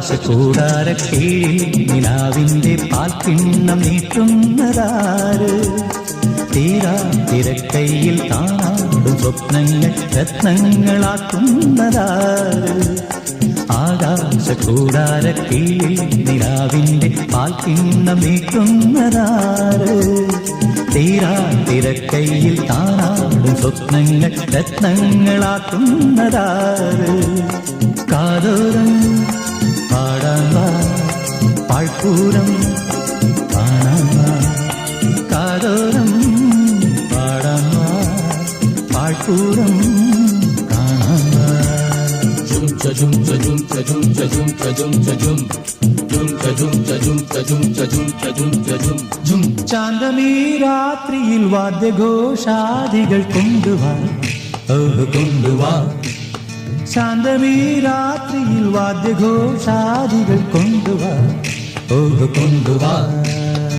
ആകാശകൂടാരക്കീഴിൽ നിലാവിന്റെ പാൽക്കിണ്ണം നീട്ടുന്നതാര്? തീരാ തിരക്കൈയിൽ കാണാടും സ്വപ്നങ്ങൾ രത്നങ്ങളാക്കുന്നതാര്? ആകാശകൂടാരക്കീഴിൽ നിലാവിന്റെ പാൽക്കിണ്ണം നീട്ടുന്നതാര്? തീരാ തിരക്കൈയിൽ കാണാടും സ്വപ്നങ്ങൾ രത്നങ്ങളാക്കുന്നതാര്? കാതോരം പാടാൻ വാ, പാഴ്പൂരം കാണാൻ വാ. കാതോരം പാടാൻ വാ, പാഴ്പൂരം കാണാൻ വാ. ചാന്തമീ രാത്രിയിൽ വാദ്യഘോഷാദികൾ കൊണ്ടുവാ, കൊണ്ടുവാ. ശാന്തമീ രാത്രിയിൽ വാദ്യഘോഷാദികൾ കൊണ്ടുവാ, കൊണ്ടുവാ.